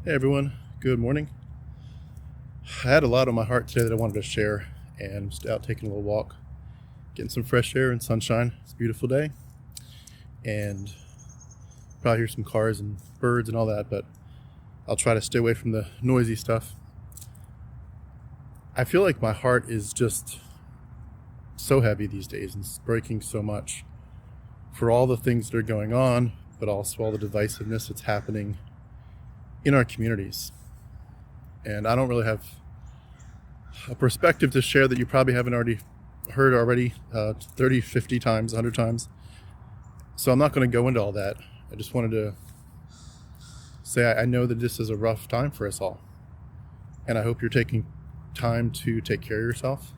Hey everyone, good morning. I had a lot on my heart today that I wanted to share, and I'm just out taking a little walk, getting some fresh air and sunshine. It's a beautiful day, and probably hear some cars and birds and all that, but I'll try to stay away from the noisy stuff. I feel like my heart is just so heavy these days and it's breaking so much for all the things that are going on, but also all the divisiveness that's happening in our communities. And I don't really have a perspective to share that you probably haven't already heard 30, 50 times, 100 times. So I'm not going to go into all that. I just wanted to say I know that this is a rough time for us all. And I hope you're taking time to take care of yourself,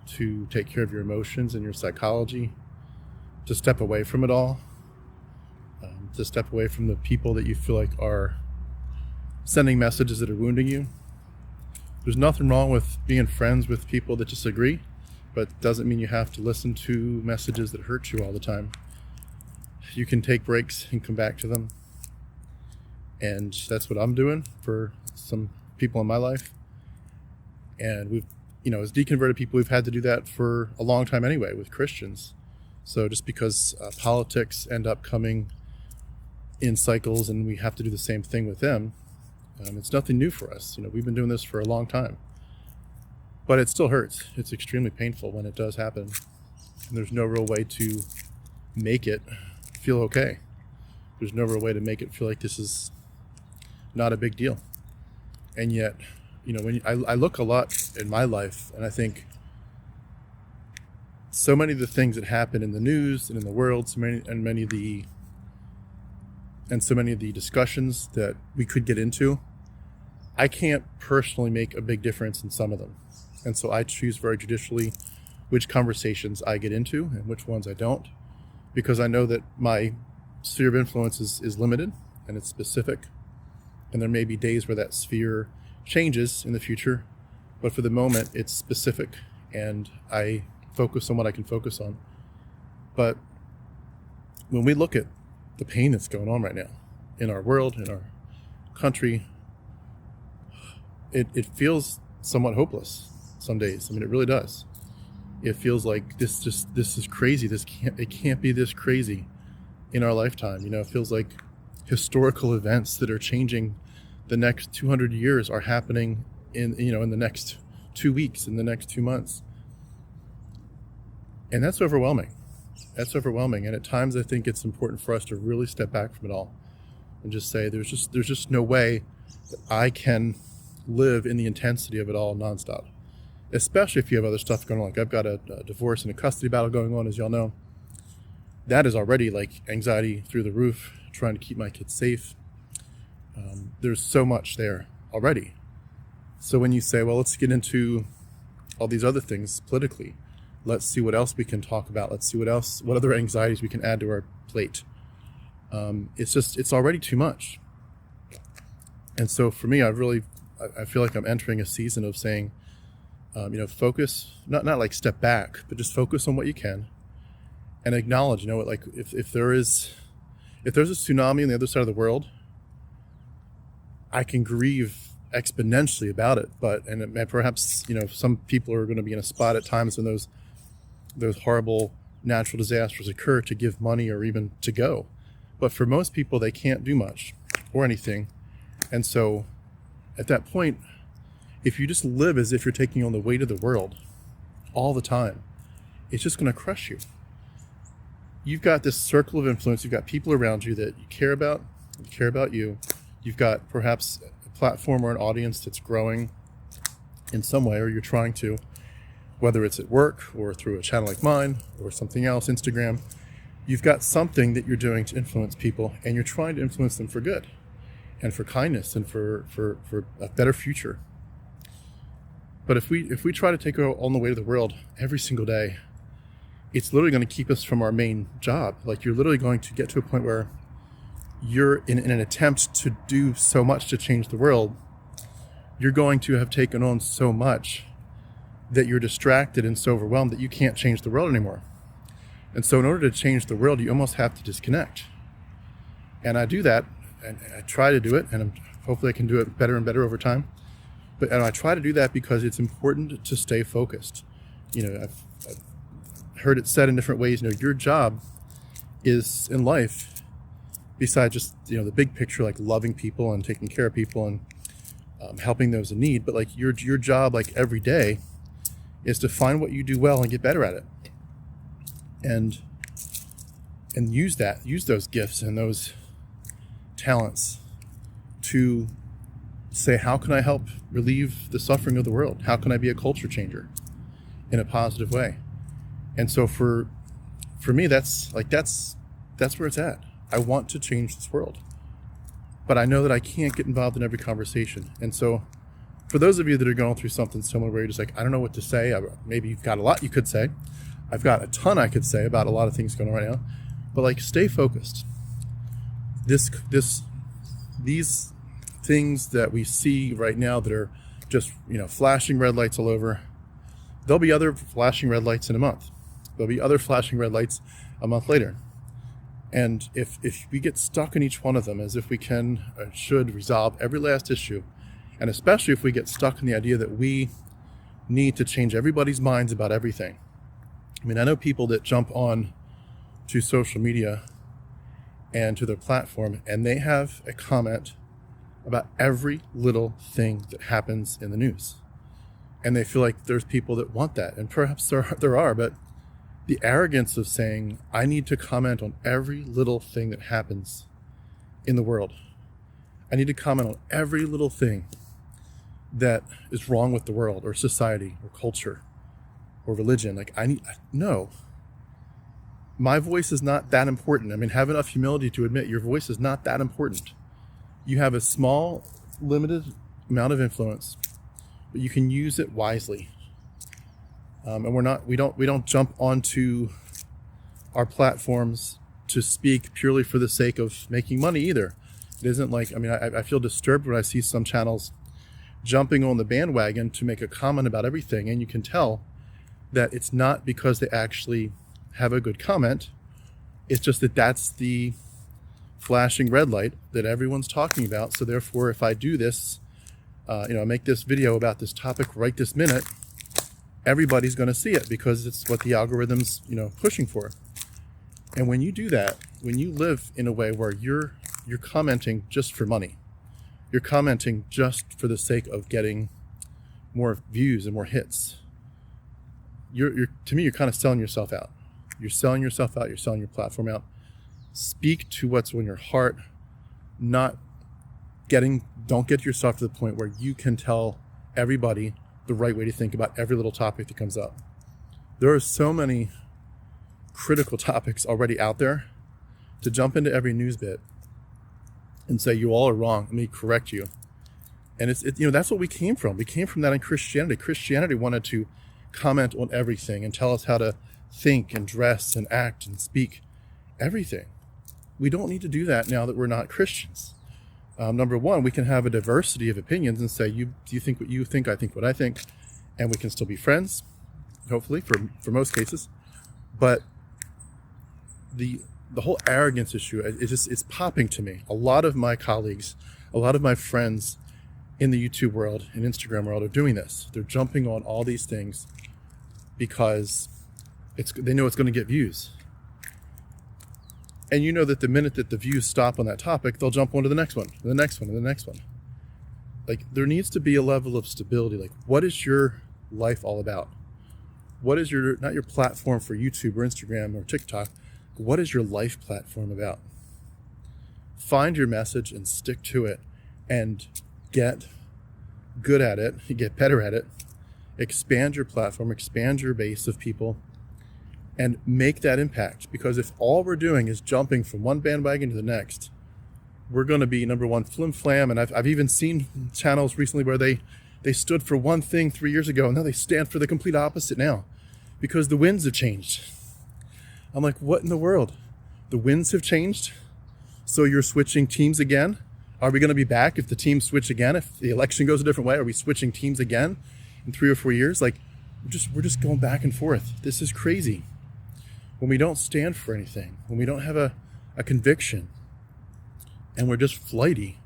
to take care of your emotions and your psychology, to step away from it all, to step away from the people that you feel like are sending messages that are wounding you. There's nothing wrong with being friends with people that disagree, but doesn't mean you have to listen to messages that hurt you all the time. You can take breaks and come back to them. And that's what I'm doing for some people in my life. And we've, as deconverted people, we've had to do that for a long time anyway with Christians. So just because politics end up coming in cycles and we have to do the same thing with them, it's nothing new for us. We've been doing this for a long time, but it still hurts. It's extremely painful when it does happen. And there's no real way to make it feel okay. There's no real way to make it feel like this is not a big deal. And yet, when I look a lot in my life and I think so many of the things that happen in the news and in the world, so many of the discussions that we could get into, I can't personally make a big difference in some of them. And so I choose very judicially which conversations I get into and which ones I don't, because I know that my sphere of influence is limited and it's specific. And there may be days where that sphere changes in the future, but for the moment it's specific and I focus on what I can focus on. But when we look at the pain that's going on right now in our world, in our country, it feels somewhat hopeless some days. It really does. It feels like this is crazy. It can't be this crazy in our lifetime. It feels like historical events that are changing the next 200 years are happening in the next 2 weeks, in the next 2 months. And that's overwhelming. And at times I think it's important for us to really step back from it all and just say there's just no way that I can live in the intensity of it all nonstop, especially if you have other stuff going on. Like I've got a divorce and a custody battle going on, as y'all know. That is already like anxiety through the roof, trying to keep my kids safe. There's so much there already. So when you say, well, let's get into all these other things politically, let's see what else we can talk about. Let's see what other anxieties we can add to our plate. It's already too much. And so for me, I feel like I'm entering a season of saying, focus, not like step back, but just focus on what you can and acknowledge, like if there's a tsunami on the other side of the world, I can grieve exponentially about it. And perhaps, some people are going to be in a spot at times when those horrible natural disasters occur to give money or even to go. But for most people, they can't do much or anything. And so at that point, if you just live as if you're taking on the weight of the world all the time, it's just going to crush you. You've got this circle of influence. You've got people around you that you care about you. You've got perhaps a platform or an audience that's growing in some way, or you're trying to, whether it's at work or through a channel like mine or something else, Instagram. You've got something that you're doing to influence people, and you're trying to influence them for good and for kindness and for a better future. But if we try to take on the weight of the world every single day, it's literally going to keep us from our main job. Like you're literally going to get to a point where you're in an attempt to do so much to change the world, you're going to have taken on so much that you're distracted and so overwhelmed that you can't change the world anymore. And so in order to change the world, you almost have to disconnect. And I do that, and I try to do it, and I'm Hopefully I can do it better and better over time. But I try to do that because it's important to stay focused. I've heard it said in different ways, your job is in life, besides just, the big picture, like loving people and taking care of people and helping those in need. But like your job, like every day, is to find what you do well and get better at it. And use those gifts and those talents to say, how can I help relieve the suffering of the world? How can I be a culture changer in a positive way? And so for me, that's where it's at. I want to change this world, but I know that I can't get involved in every conversation. And so for those of you that are going through something similar where you're just like, I don't know what to say, maybe you've got a lot you could say. I've got a ton I could say about a lot of things going on right now, but like, stay focused. These things that we see right now that are just, flashing red lights all over, there'll be other flashing red lights in a month. There'll be other flashing red lights a month later. And if we get stuck in each one of them as if we can or should resolve every last issue, and especially if we get stuck in the idea that we need to change everybody's minds about everything. I mean, I know people that jump on to social media and to their platform, and they have a comment about every little thing that happens in the news. And they feel like there's people that want that. And perhaps there are, but the arrogance of saying, I need to comment on every little thing that happens in the world. I need to comment on every little thing that is wrong with the world or society or culture or religion. No. My voice is not that important. I mean, have enough humility to admit your voice is not that important. You have a small, limited amount of influence, but you can use it wisely. And we don't jump onto our platforms to speak purely for the sake of making money either. It isn't like, I feel disturbed when I see some channels jumping on the bandwagon to make a comment about everything, and you can tell that it's not because they actually have a good comment. It's just that that's the flashing red light that everyone's talking about. So therefore, if I do this, make this video about this topic right this minute, everybody's going to see it because it's what the algorithm's, pushing for. And when you do that, when you live in a way where you're commenting just for money, you're commenting just for the sake of getting more views and more hits, to me, you're kind of selling yourself out. You're selling yourself out. You're selling your platform out. Speak to what's on your heart. Don't get yourself to the point where you can tell everybody the right way to think about every little topic that comes up. There are so many critical topics already out there. To jump into every news bit and say you all are wrong, let me correct you. And that's what we came from. We came from that in Christianity. Christianity wanted to comment on everything and tell us how to think and dress and act and speak everything. We don't need to do that now that we're not Christians. Number one, we can have a diversity of opinions and say, you think what you think, I think what I think, and we can still be friends, hopefully, for most cases. But the whole arrogance issue, it's popping to me. A lot of my colleagues, a lot of my friends in the YouTube world and Instagram world are doing this. They're jumping on all these things because they know it's going to get views. And you know that the minute that the views stop on that topic, they'll jump onto the next one, and the next one, and the next one. Like, there needs to be a level of stability. Like, what is your life all about? What is not your platform for YouTube or Instagram or TikTok, what is your life platform about? Find your message and stick to it and get good at it, get better at it, expand your platform, expand your base of people, and make that impact. Because if all we're doing is jumping from one bandwagon to the next, we're going to be, number one, flim flam. And I've even seen channels recently where they stood for one thing 3 years ago, and now they stand for the complete opposite now because the winds have changed. I'm like, what in the world? The winds have changed? So you're switching teams again? Are we going to be back if the teams switch again? If the election goes a different way, are we switching teams again in 3 or 4 years? Like, we're just going back and forth. This is crazy. When we don't stand for anything, when we don't have a conviction, and we're just flighty,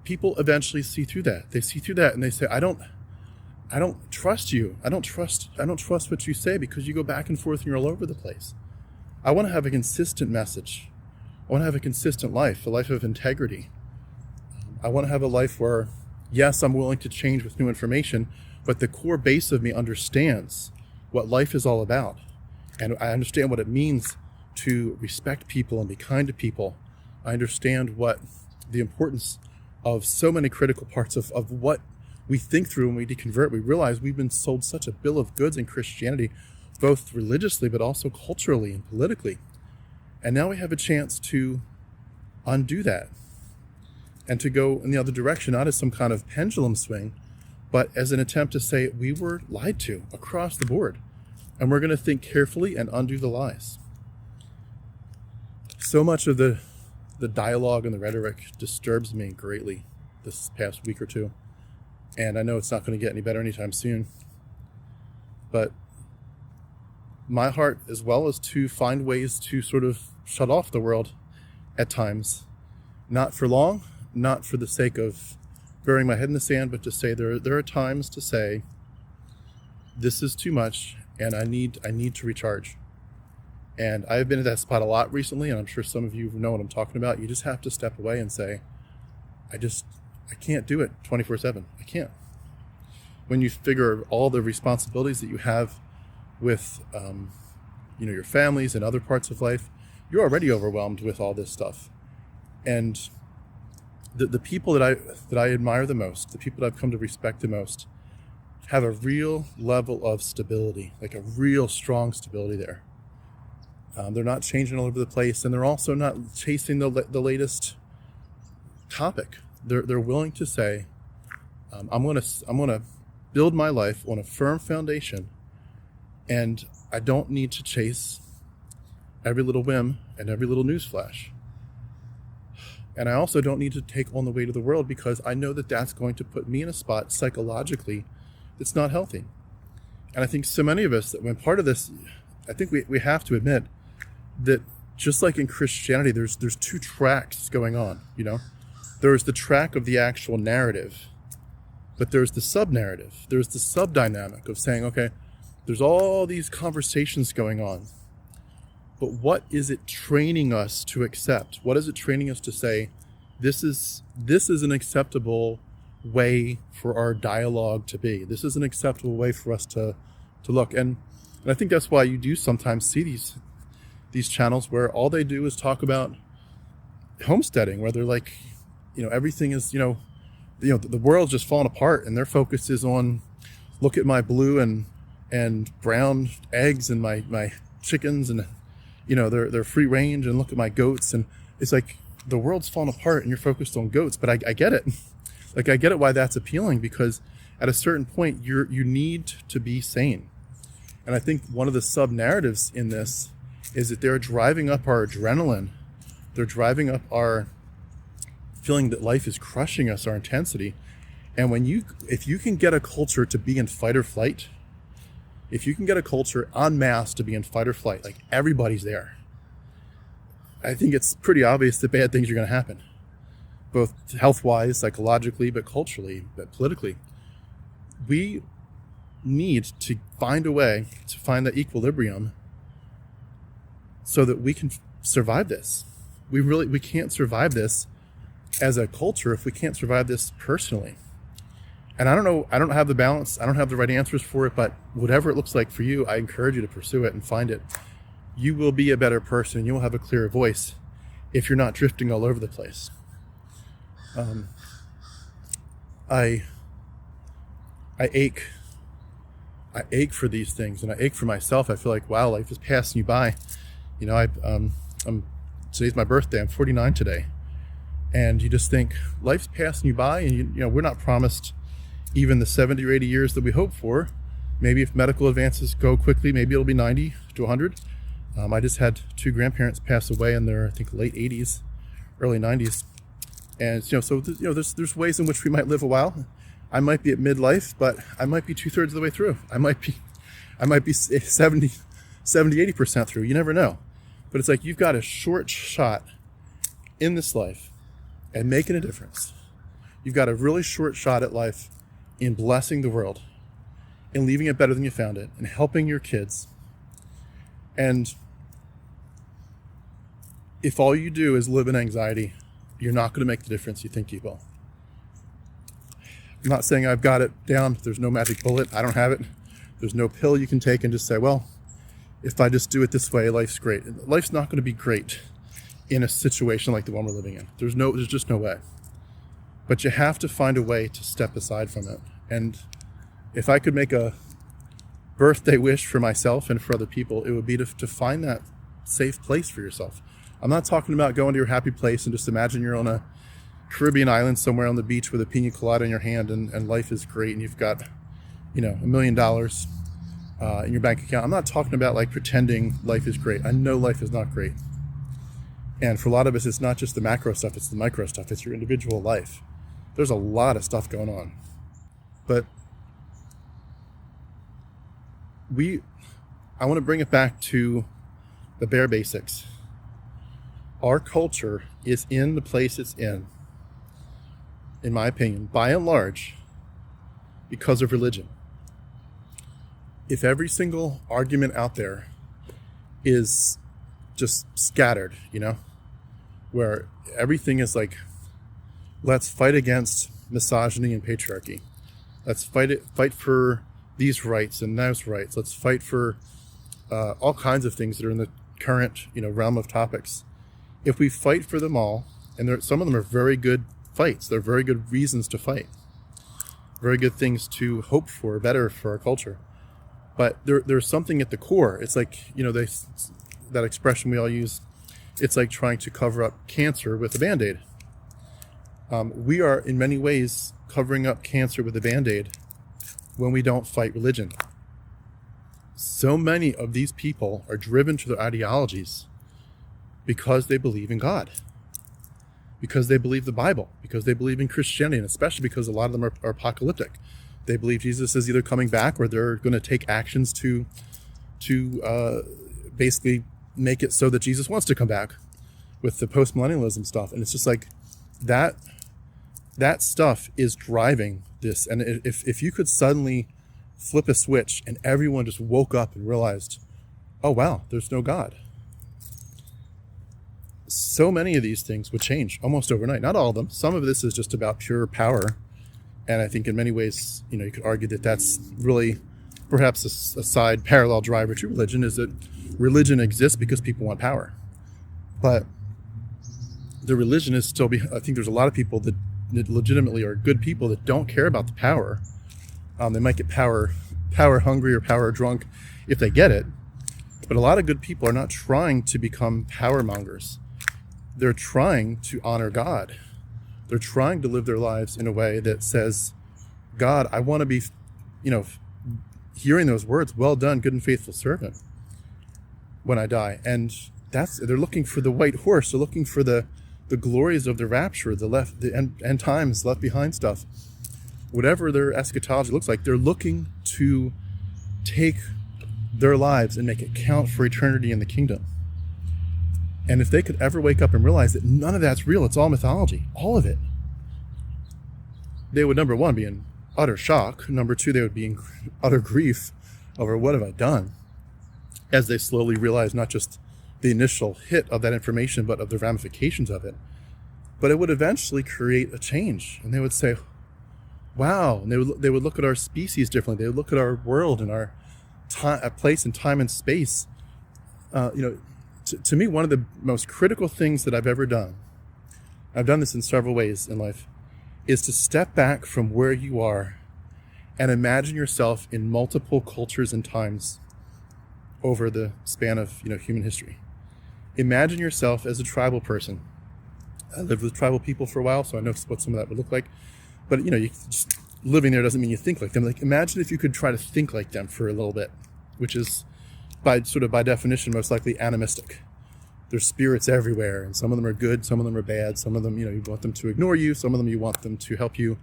people eventually see through that. They see through that and they say, I don't trust you. I don't trust what you say, because you go back and forth and you're all over the place. I want to have a consistent message. I want to have a consistent life, a life of integrity. I want to have a life where, yes, I'm willing to change with new information, but the core base of me understands what life is all about. And I understand what it means to respect people and be kind to people. I understand what the importance of so many critical parts of what we think through when we deconvert. We realize we've been sold such a bill of goods in Christianity, both religiously but also culturally and politically. And now we have a chance to undo that and to go in the other direction, not as some kind of pendulum swing, but as an attempt to say we were lied to across the board. And we're going to think carefully and undo the lies. So much of the dialogue and the rhetoric disturbs me greatly this past week or two. And I know it's not going to get any better anytime soon. But my heart as well is to find ways to sort of shut off the world at times. Not for long, not for the sake of burying my head in the sand, but to say there are times to say, this is too much and I need to recharge. And I've been at that spot a lot recently, and I'm sure some of you know what I'm talking about. You just have to step away and say, I can't do it 24/7. I can't. When you figure all the responsibilities that you have with, your families and other parts of life, you're already overwhelmed with all this stuff. And the people that I admire the most, the people that I've come to respect the most, have a real level of stability, like a real strong stability there. They're not changing all over the place, and they're also not chasing the latest topic. They're willing to say, I'm gonna build my life on a firm foundation, and I don't need to chase every little whim and every little news flash. And I also don't need to take on the weight of the world, because I know that that's going to put me in a spot psychologically that's not healthy. And I think so many of us, that when part of this, I think we have to admit that just like in Christianity, there's two tracks going on, There's the track of the actual narrative, but there's the sub-narrative. There's the sub-dynamic of saying, okay, there's all these conversations going on, but what is it training us to accept? What is it training us to say, this is an acceptable way for our dialogue to be. This is an acceptable way for us to look. And I think that's why you do sometimes see these channels where all they do is talk about homesteading, where they're like, everything is, the world's just falling apart, and their focus is on, look at my blue and brown eggs and my chickens, and they're free range, and look at my goats. And it's like the world's falling apart and you're focused on goats. But I get it. Like, I get it why that's appealing, because at a certain point you need to be sane. And I think one of the sub narratives in this is that they're driving up our adrenaline. They're driving up our feeling that life is crushing us, our intensity. And if you can get a culture to be in fight or flight, if you can get a culture en masse to be in fight or flight, like everybody's there, I think it's pretty obvious that bad things are going to happen, both health-wise, psychologically, but culturally, but politically. We need to find a way to find that equilibrium so that we can survive this. We can't survive this as a culture if we can't survive this personally. And I don't know, I don't have the balance, I don't have the right answers for it, but whatever it looks like for you, I encourage you to pursue it and find it. You will be a better person. You will have a clearer voice if you're not drifting all over the place. I ache for these things, and I ache for myself. I feel like, wow, life is passing you by. Today's my birthday. I'm 49 today. And you just think life's passing you by, and we're not promised even the 70 or 80 years that we hope for. Maybe if medical advances go quickly, maybe it'll be 90 to 100. I just had 2 grandparents pass away in their, I think, late 80s, early 90s. And there's ways in which we might live a while. I might be at midlife, but I might be 2/3 of the way through. I might be 70, 80% through. You never know. But it's like, you've got a short shot in this life at making a difference. You've got a really short shot at life in blessing the world, in leaving it better than you found it, and helping your kids. And if all you do is live in anxiety, you're not going to make the difference you think you will. I'm not saying I've got it down. There's no magic bullet. I don't have it. There's no pill you can take and just say, well, if I just do it this way, life's great. Life's not going to be great in a situation like the one we're living in. There's just no way. But you have to find a way to step aside from it. And if I could make a birthday wish for myself and for other people, it would be to find that safe place for yourself. I'm not talking about going to your happy place and just imagine you're on a Caribbean island somewhere on the beach with a pina colada in your hand and life is great and you've got, $1 million in your bank account. I'm not talking about like pretending life is great. I know life is not great. And for a lot of us, it's not just the macro stuff, it's the micro stuff. It's your individual life. There's a lot of stuff going on. But I want to bring it back to the bare basics. Our culture is in the place it's in my opinion, by and large, because of religion. If every single argument out there is just scattered, where everything is like, let's fight against misogyny and patriarchy. Let's fight for these rights and those rights. Let's fight for all kinds of things that are in the current, realm of topics. If we fight for them all, and some of them are very good fights, they're very good reasons to fight, very good things to hope for, better for our culture. But there's something at the core. It's like, that expression we all use, it's like trying to cover up cancer with a Band-Aid. We are, in many ways, covering up cancer with a Band-Aid when we don't fight religion. So many of these people are driven to their ideologies because they believe in God, because they believe the Bible, because they believe in Christianity, and especially because a lot of them are apocalyptic. They believe Jesus is either coming back or they're going to take actions to basically make it so that Jesus wants to come back with the post-millennialism stuff. And it's just like that stuff is driving this. And if you could suddenly flip a switch and everyone just woke up and realized, oh wow, there's no God, so many of these things would change almost overnight. Not all of them. Some of this is just about pure power. And I think in many ways, you could argue that that's really perhaps a side parallel driver to religion, is that religion exists because people want power. But the religion is still, I think there's a lot of people that legitimately are good people that don't care about the power. They might get power hungry or power drunk if they get it. But a lot of good people are not trying to become power mongers. They're trying to honor God. They're trying to live their lives in a way that says, God, I want to be, hearing those words, well done, good and faithful servant, when I die. And they're looking for the white horse. They're looking for the glories of the rapture, the end times, left behind stuff. Whatever their eschatology looks like, they're looking to take their lives and make it count for eternity in the kingdom. And if they could ever wake up and realize that none of that's real, it's all mythology, all of it, they would, number one, be in utter shock. Number two, they would be in utter grief over what have I done, as they slowly realize not just the initial hit of that information, but of the ramifications of it. But it would eventually create a change. And they would say, wow. And they would look at our species differently. They would look at our world and our place in time and space. To me, one of the most critical things that I've ever done, I've done this in several ways in life, is to step back from where you are and imagine yourself in multiple cultures and times over the span of human history. Imagine yourself as a tribal person. I lived with tribal people for a while, so I know what some of that would look like. But you just living there doesn't mean you think like them. Like, imagine if you could try to think like them for a little bit, which is by definition most likely animistic. There's spirits everywhere, and some of them are good, some of them are bad, some of them you want them to ignore you, some of them you want them to help you,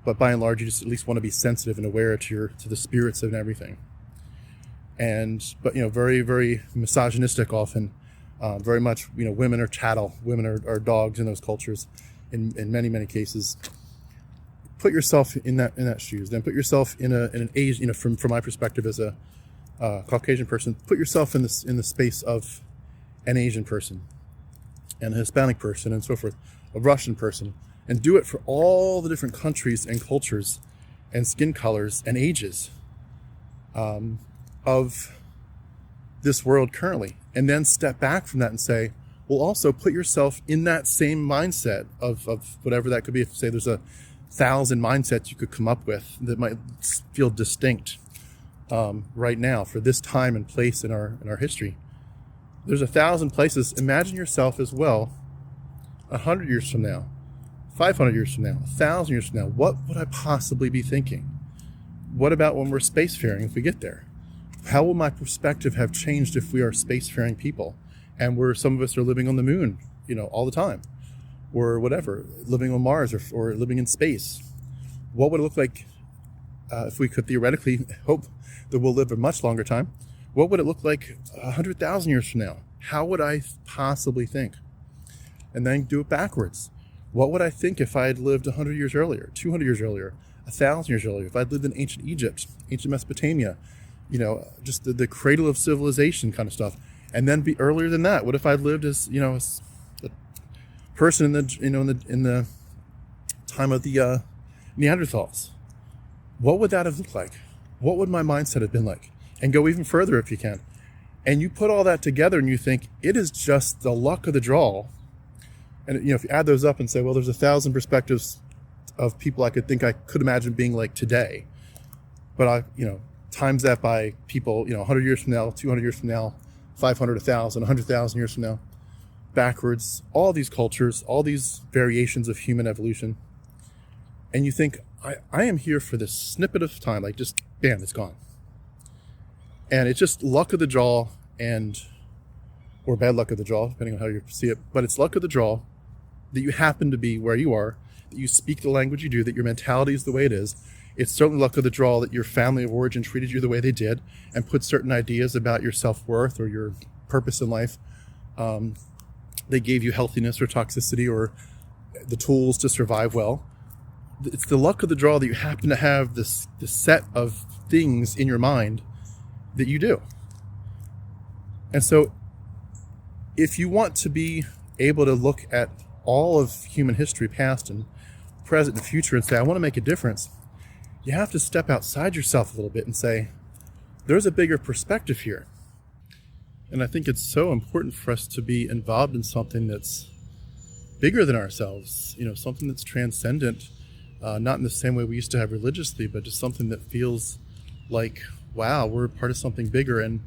but by and large you just at least want to be sensitive and aware to the spirits and everything. But very, very misogynistic often, very much women are chattel, women are dogs in those cultures in many, many cases. put yourself in that shoes. Then put yourself in an Asian, from my perspective as a Caucasian person, put yourself in the space of an Asian person and a Hispanic person and so forth, a Russian person, and do it for all the different countries and cultures and skin colors and ages of this world currently. And then step back from that and say, well, also put yourself in that same mindset of whatever that could be. If, say, there's 1,000 mindsets you could come up with that might feel distinct right now for this time and place in our history. There's 1,000 places. Imagine yourself as well 100 years from now, 500 years from now, 1,000 years from now. What would I possibly be thinking? What about when we're spacefaring, if we get there? How will my perspective have changed if we are spacefaring people and some of us are living on the moon, all the time, or whatever, living on Mars or living in space? What would it look like if we could theoretically hope that we'll live a much longer time? What would it look like 100,000 years from now? How would I possibly think? And then do it backwards. What would I think if I had lived 100 years earlier, 200 years earlier, 1,000 years earlier, if I'd lived in ancient Egypt, ancient Mesopotamia, just the cradle of civilization kind of stuff? And then be earlier than that. What if I'd lived as, as a person in the time of the Neanderthals? What would that have looked like? What would my mindset have been like? And go even further if you can. And you put all that together and you think it is just the luck of the draw. And if you add those up and say, well, there's 1,000 perspectives of people I could imagine being like today. But times that by people, 100 years from now, 200 years from now, 500, 1,000, 100,000 years from now, backwards, all these cultures, all these variations of human evolution. And you think, I am here for this snippet of time, like just bam, it's gone. And it's just luck of the draw or bad luck of the draw, depending on how you see it. But it's luck of the draw that you happen to be where you are, that you speak the language you do, that your mentality is the way it is. It's certainly luck of the draw that your family of origin treated you the way they did and put certain ideas about your self-worth or your purpose in life. They gave you healthiness or toxicity or the tools to survive well. It's the luck of the draw that you happen to have this set of things in your mind that you do. And so if you want to be able to look at all of human history, past and present and future, and say, I want to make a difference, you have to step outside yourself a little bit and say, there's a bigger perspective here. And I think it's so important for us to be involved in something that's bigger than ourselves, something that's transcendent, not in the same way we used to have religiously, but just something that feels like, wow, we're part of something bigger. And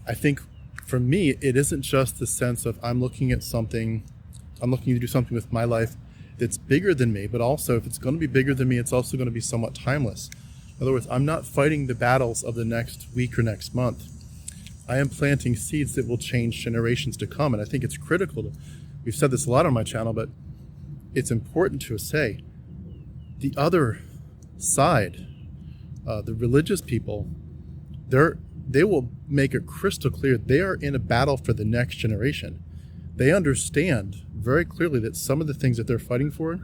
I think for me, it isn't just the sense of I'm looking to do something with my life that's bigger than me, but also if it's going to be bigger than me, it's also going to be somewhat timeless. In other words, I'm not fighting the battles of the next week or next month. I am planting seeds that will change generations to come. And I think it's critical we've said this a lot on my channel, but it's important to say the other side, the religious people, they will make it crystal clear they are in a battle for the next generation. They understand very clearly that some of the things that they're fighting for,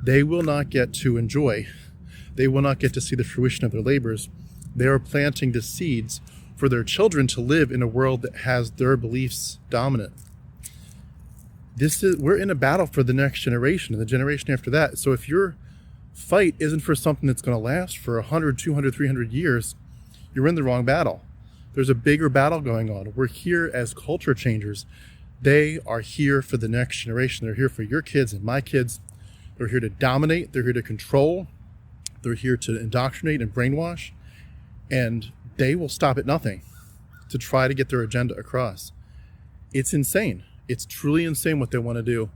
they will not get to enjoy. They will not get to see the fruition of their labors. They are planting the seeds for their children to live in a world that has their beliefs dominant. We're in a battle for the next generation and the generation after that. So if your fight isn't for something that's going to last for 100, 200, 300 years, you're in the wrong battle. There's a bigger battle going on. We're here as culture changers. They are here for the next generation. They're here for your kids and my kids. They're here to dominate. They're here to control. They're here to indoctrinate and brainwash. And they will stop at nothing to try to get their agenda across. It's insane. It's truly insane what they want to do.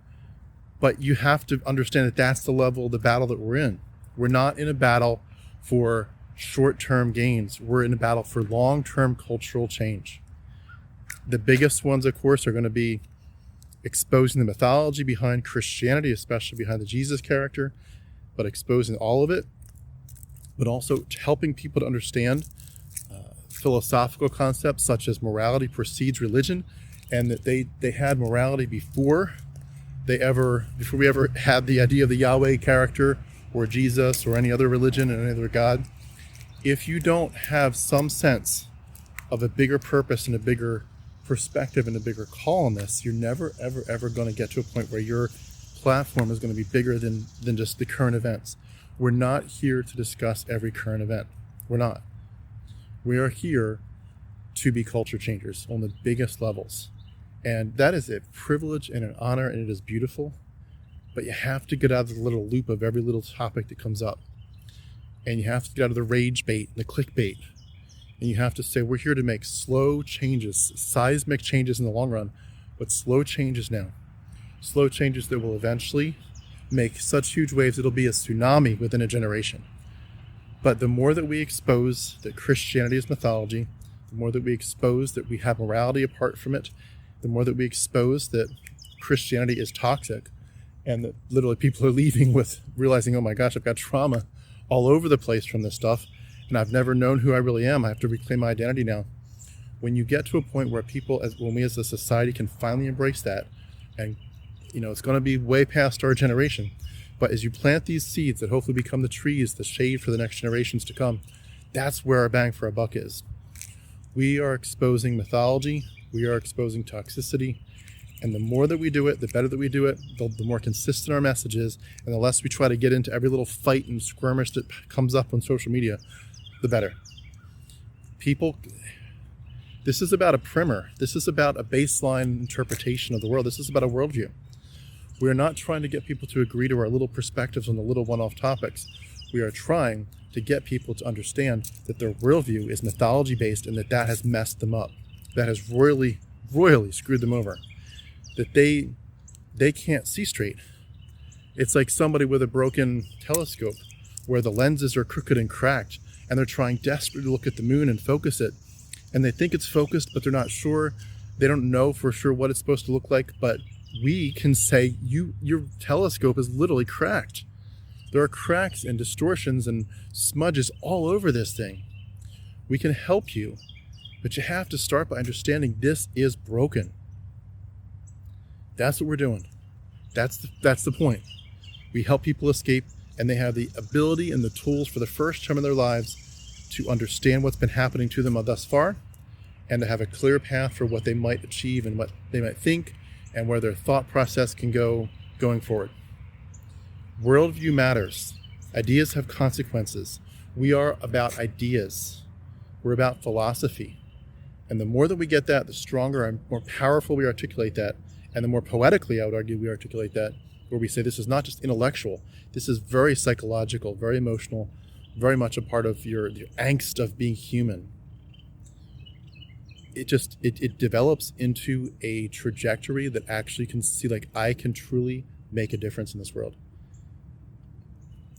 But you have to understand that that's the level of the battle that we're in. We're not in a battle for short-term gains. We're in a battle for long-term cultural change. The biggest ones, of course, are going to be exposing the mythology behind Christianity, especially behind the Jesus character, but exposing all of it, but also helping people to understand philosophical concepts such as morality precedes religion, and that they had morality before we ever had the idea of the Yahweh character or Jesus or any other religion or any other God, if you don't have some sense of a bigger purpose and a bigger perspective and a bigger call on this, you're never, ever, ever going to get to a point where your platform is going to be bigger than just the current events. We're not here to discuss every current event. We're not. We are here to be culture changers on the biggest levels. And that is a privilege and an honor, and it is beautiful. But you have to get out of the little loop of every little topic that comes up. And you have to get out of the rage bait, the clickbait. And you have to say, we're here to make slow changes, seismic changes in the long run, but slow changes now. Slow changes that will eventually make such huge waves, it'll be a tsunami within a generation. But the more that we expose that Christianity is mythology, the more that we expose that we have morality apart from it, the more that we expose that Christianity is toxic, and that literally people are leaving with realizing, oh my gosh, I've got trauma all over the place from this stuff, and I've never known who I really am. I have to reclaim my identity now. When you get to a point where when we as a society can finally embrace that, and it's going to be way past our generation, but as you plant these seeds that hopefully become the trees, the shade for the next generations to come, that's where our bang for our buck is. We are exposing mythology, we are exposing toxicity, and the more that we do it, the better that we do it, the more consistent our message is, and the less we try to get into every little fight and skirmish that comes up on social media, the better. This is about a primer. This is about a baseline interpretation of the world. This is about a worldview. We are not trying to get people to agree to our little perspectives on the little one-off topics. We are trying to get people to understand that their worldview is mythology-based and that has messed them up. That has royally, royally screwed them over. That they can't see straight. It's like somebody with a broken telescope where the lenses are crooked and cracked, and they're trying desperately to look at the moon and focus it. And they think it's focused, but they're not sure. They don't know for sure what it's supposed to look like, but we can say, your telescope is literally cracked. There are cracks and distortions and smudges all over this thing. We can help you, but you have to start by understanding this is broken. That's what we're doing. That's the point. We help people escape, and they have the ability and the tools for the first time in their lives to understand what's been happening to them thus far, and to have a clear path for what they might achieve and what they might think, and where their thought process can go going forward. Worldview matters. Ideas have consequences. We are about ideas. We're about philosophy. And the more that we get that, the stronger and more powerful we articulate that, and the more poetically, I would argue, we articulate that, where we say this is not just intellectual, this is very psychological, very emotional, very much a part of your angst of being human. It develops into a trajectory that actually can see, like, I can truly make a difference in this world.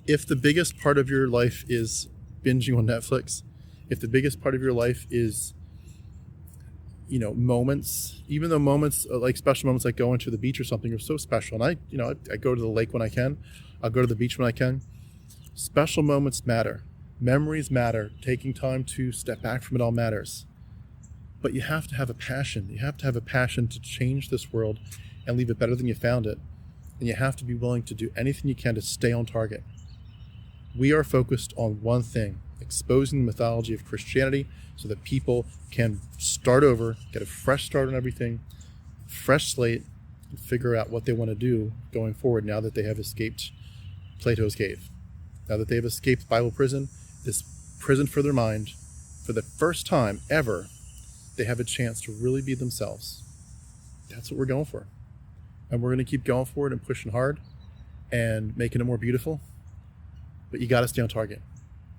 If the biggest part of your life is binging on Netflix, if the biggest part of your life is, moments, even though moments like special moments like going to the beach or something are so special, and I go to the lake when I can, I'll go to the beach when I can. Special moments matter. Memories matter. Taking time to step back from it all matters. But you have to have a passion. You have to have a passion to change this world and leave it better than you found it. And you have to be willing to do anything you can to stay on target. We are focused on one thing: exposing the mythology of Christianity so that people can start over, get a fresh start on everything, fresh slate, and figure out what they want to do going forward now that they have escaped Plato's cave. Now that they have escaped Bible prison, this prison for their mind, for the first time ever, they have a chance to really be themselves. That's what we're going for. And we're going to keep going for it and pushing hard and making it more beautiful. But you got to stay on target.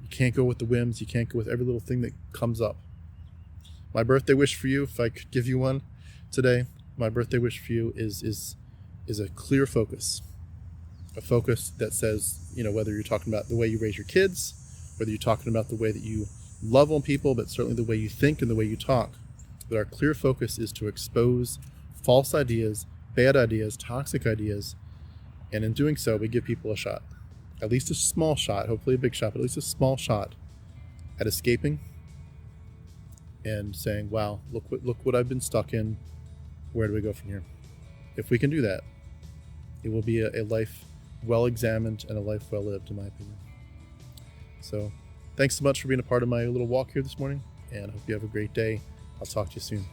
You can't go with the whims. You can't go with every little thing that comes up. My birthday wish for you, if I could give you one today, my birthday wish for you is a clear focus. A focus that says, whether you're talking about the way you raise your kids, whether you're talking about the way that you love on people, but certainly the way you think and the way you talk, that our clear focus is to expose false ideas, bad ideas, toxic ideas, and in doing so, we give people a shot. At least a small shot, hopefully a big shot, but at least a small shot at escaping and saying, wow, look what I've been stuck in. Where do we go from here? If we can do that, it will be a life well examined and a life well lived, in my opinion. So thanks so much for being a part of my little walk here this morning, and I hope you have a great day. I'll talk to you soon.